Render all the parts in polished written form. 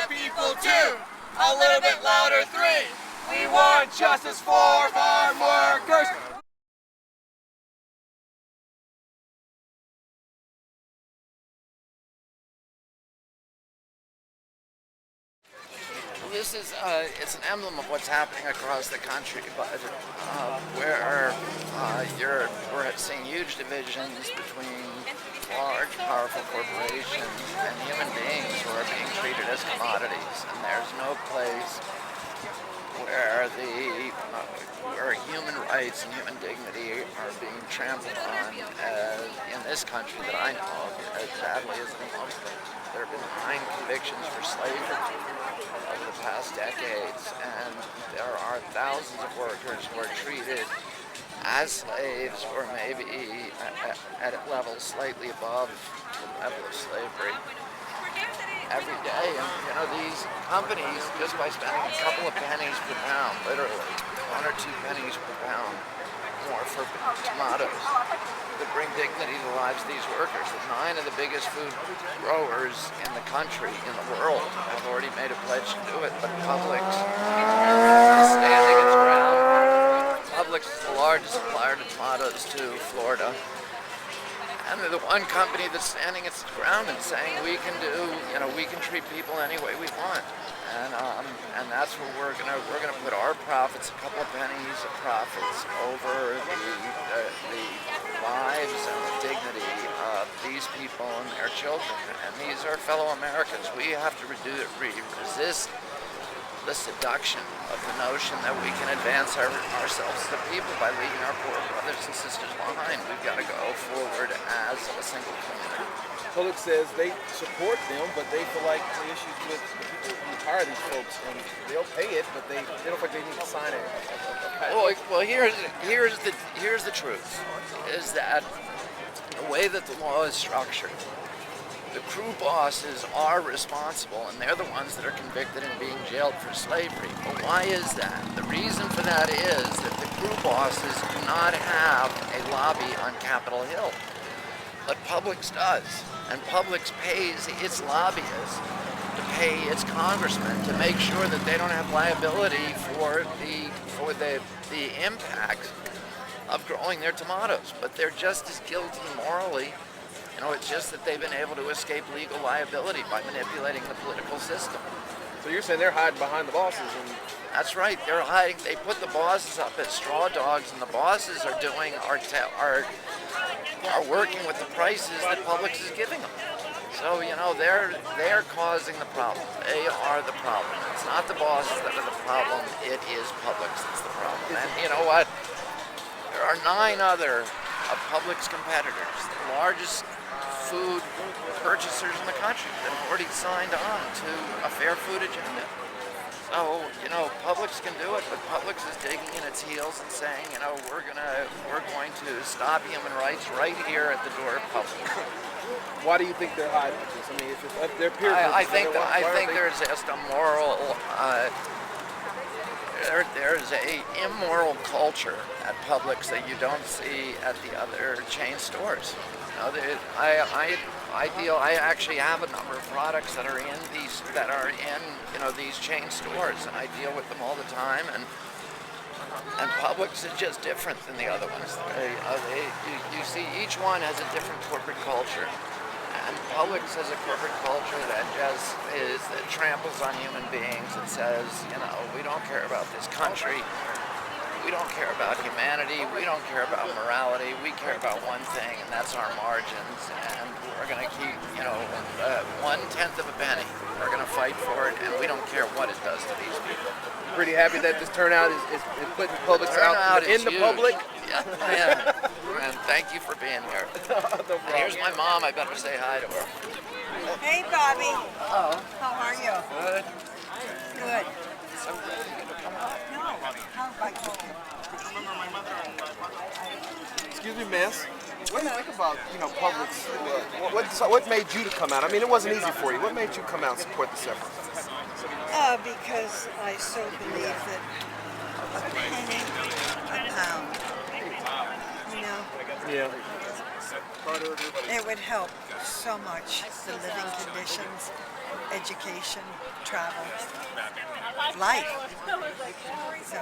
black people 2, a little bit louder 3. We want justice for farm workers. This is it's an emblem of what's happening across the country, but where we're seeing huge divisions between large, powerful corporations and human beings who are being treated as commodities, and there's no place where where human rights and human dignity are being trampled on in this country that I know of as badly as in most places. There have been 9 convictions for slavery over the past decades, and there are thousands of workers who are treated as slaves or maybe at a level slightly above the level of slavery every day. And these companies, just by spending a couple of pennies per pound, literally 1 or 2 pennies per pound more for tomatoes, that bring dignity to the lives of these workers. The 9 of the biggest food growers in the country, in the world, have already made a pledge to do it, but Publix is standing its ground. Publix is the largest supplier of tomatoes to Florida. And they're the one company that's standing its ground and saying we can treat people any way we want. And that's what we're gonna put our profits, a couple of pennies of profits, over the lives and the dignity of these people and their children. And these are fellow Americans. We have to resist the seduction of the notion that we can advance ourselves as a people by leaving our poor brothers and sisters behind. We've got to go forward as a single community. Publix says they support them, but they feel like the issues with the people who hire these folks, and they'll pay it, but they don't feel like they need to sign it. Well, here's the truth: is that the way that the law is structured, the crew bosses are responsible, and they're the ones that are convicted and being jailed for slavery. But why is that? The reason for that is that the crew bosses do not have a lobby on Capitol Hill, but Publix does. And Publix pays its lobbyists to pay its congressmen to make sure that they don't have liability for the impact of growing their tomatoes. But they're just as guilty morally. It's just that they've been able to escape legal liability by manipulating the political system. So you're saying they're hiding behind the bosses? That's right. They're hiding. They put the bosses up as straw dogs, and the bosses are working with the prices that Publix is giving them. So they're causing the problem. They are the problem. It's not the bosses that are the problem. It is Publix that's the problem. And you know what? There are 9 other of Publix competitors, the largest food purchasers in the country, that have already signed on to a fair food agenda. So, Publix can do it, but Publix is digging in its heels and saying, we're going to stop human rights right here at the door of Publix. Why do you think they're hiding this? I mean, if they're peer I think there's just a moral. There's a immoral culture at Publix that you don't see at the other chain stores. I actually have a number of products that are in these chain stores, and I deal with them all the time. And Publix is just different than the other ones. You see, each one has a different corporate culture. And Publix has a corporate culture that tramples on human beings and says, we don't care about this country, we don't care about humanity, we don't care about morality, we care about one thing, and that's our margins, and we're going to keep, 1/10 of a penny. We're going to fight for it, and we don't care what it does to these people. Pretty happy that this turnout is putting Publix out in the public. Yeah. And thank you for being here. No Here's my mom. I better say hi to her. Hey, Bobby. Oh. How are you? Good. Good. So glad you could come out. No. How about you? Excuse me, miss. What do you think about, Publix? What made you to come out? I mean, it wasn't easy for you. What made you come out and support this effort? Because I so believe that a penny a pound, Yeah. it would help so much the living conditions education, travel, life. So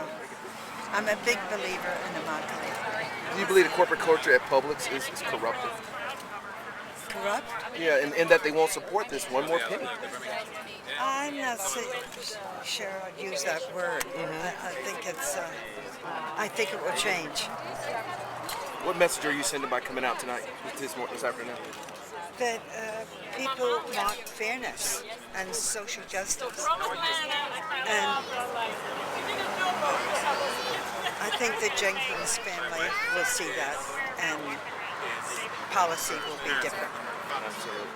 I'm a big believer in Immokalee. Do you believe the corporate culture at Publix is corrupted? Corrupt? Yeah, and that they won't support this one more penny. I'm not sure I'd use that word. I think it's. I think it will change. What message are you sending by coming out tonight, this afternoon? That people want fairness and social justice, and I think the Jenkins family will see that, and policy will be different. Absolutely.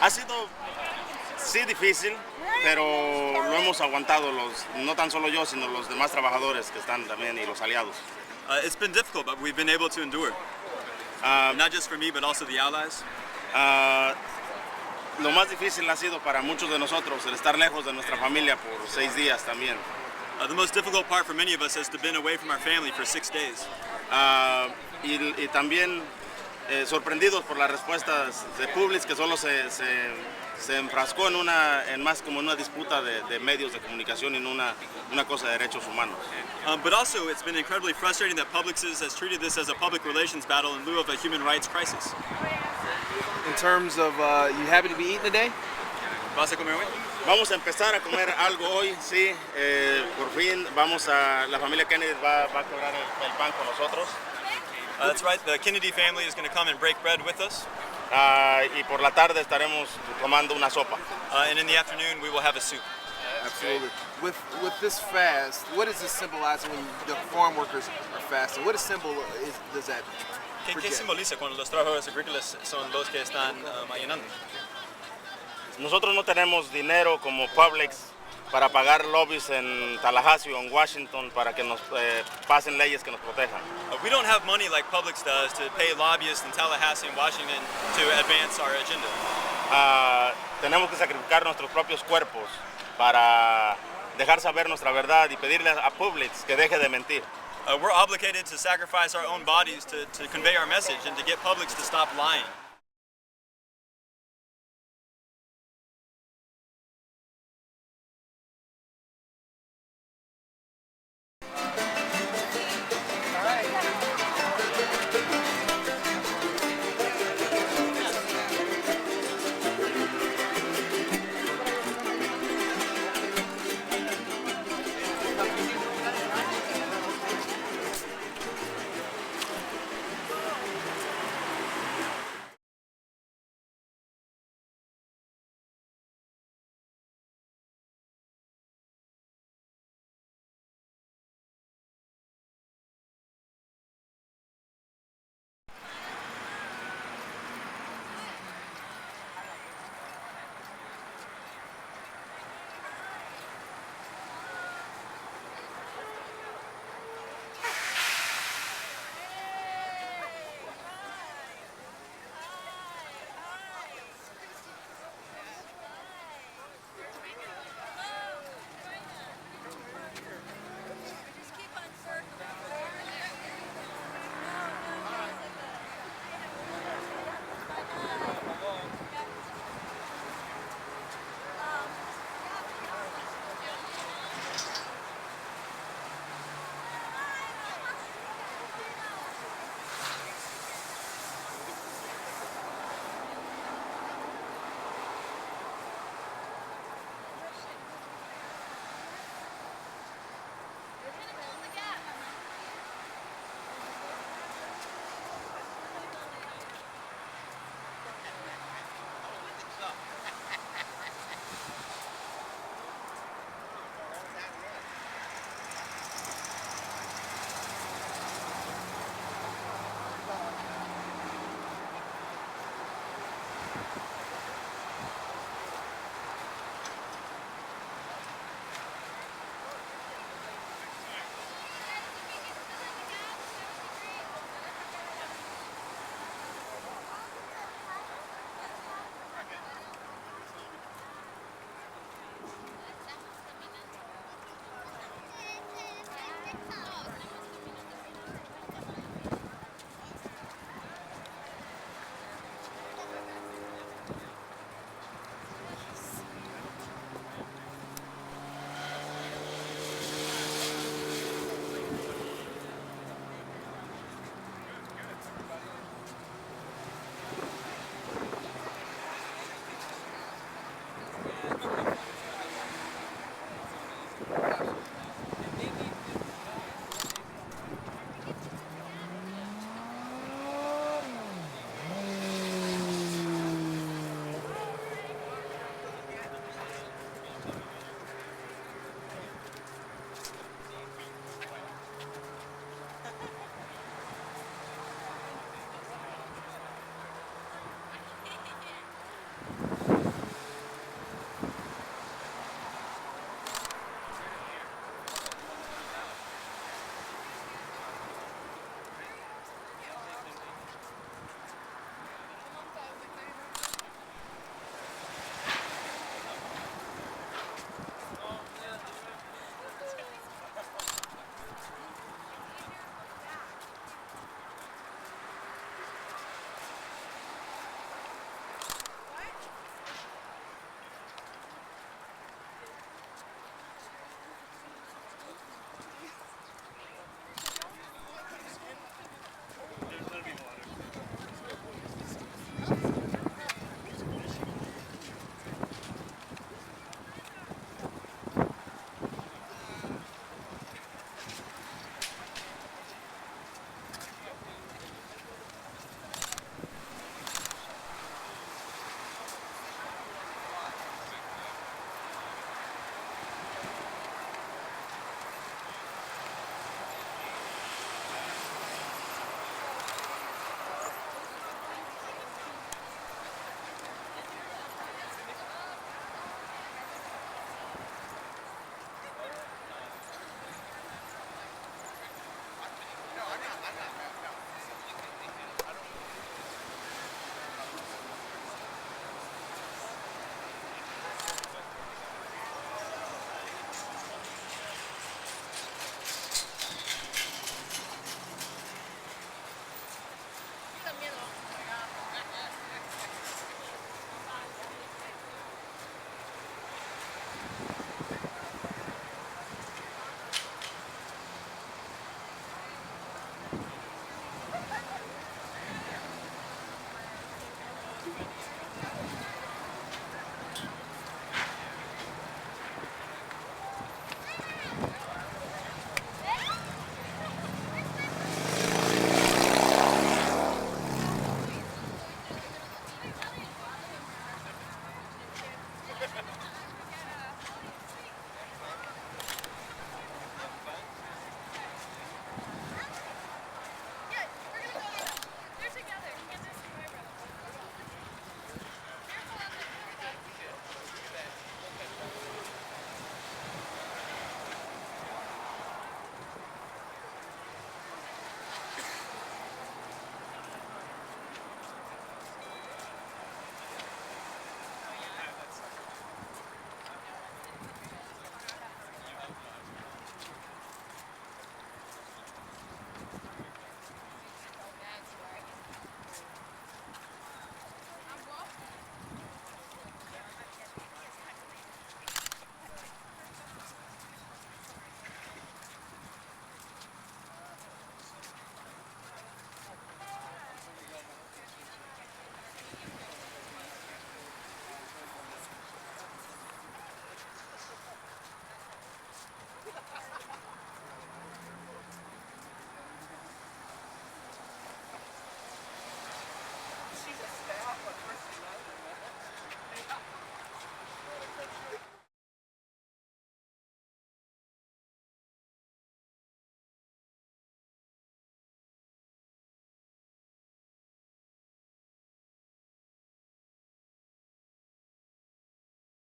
Ha sido, sí, difícil, pero lo hemos aguantado, no tan solo yo, sino los demás trabajadores que están también y los aliados. It's been difficult, but we've been able to endure. Not just for me, but also the allies. Lo más difícil ha sido para muchos de nosotros el estar lejos de nuestra familia por 6 días también. The most difficult part for many of us has been away from our family for 6 days. Y también sorprendidos por las respuestas de Publix, que solo se enfrascó en más como una disputa de medios de comunicación y en una cosa de derechos humanos. But also, it's been incredibly frustrating that Publix has treated this as a public relations battle in lieu of a human rights crisis. In terms of, you happy to be eating today? ¿Vas a comer hoy? Vamos a empezar a comer algo hoy, sí, por fin la familia Kennedy va a quebrar el pan con nosotros. That's right, the Kennedy family is going to come and break bread with us. Y por la tarde estaremos tomando una sopa. And in the afternoon, we will have a soup. Absolutely. With this fast, what does this symbolize when the farm workers are fasting? What symbol does that ¿Qué project? simboliza cuando los trabajadores agrícolas son los que están ayunando? Nosotros no tenemos dinero como Publix para pagar lobbies en Tallahassee o en Washington para que nos pasen leyes que nos protejan. We don't have money like Publix does to pay lobbyists in Tallahassee and Washington to advance our agenda. Tenemos que sacrificar nuestros propios cuerpos para dejar saber nuestra verdad y pedirle a Publix que deje de mentir. We're obligated to sacrifice our own bodies to convey our message and to get Publix to stop lying.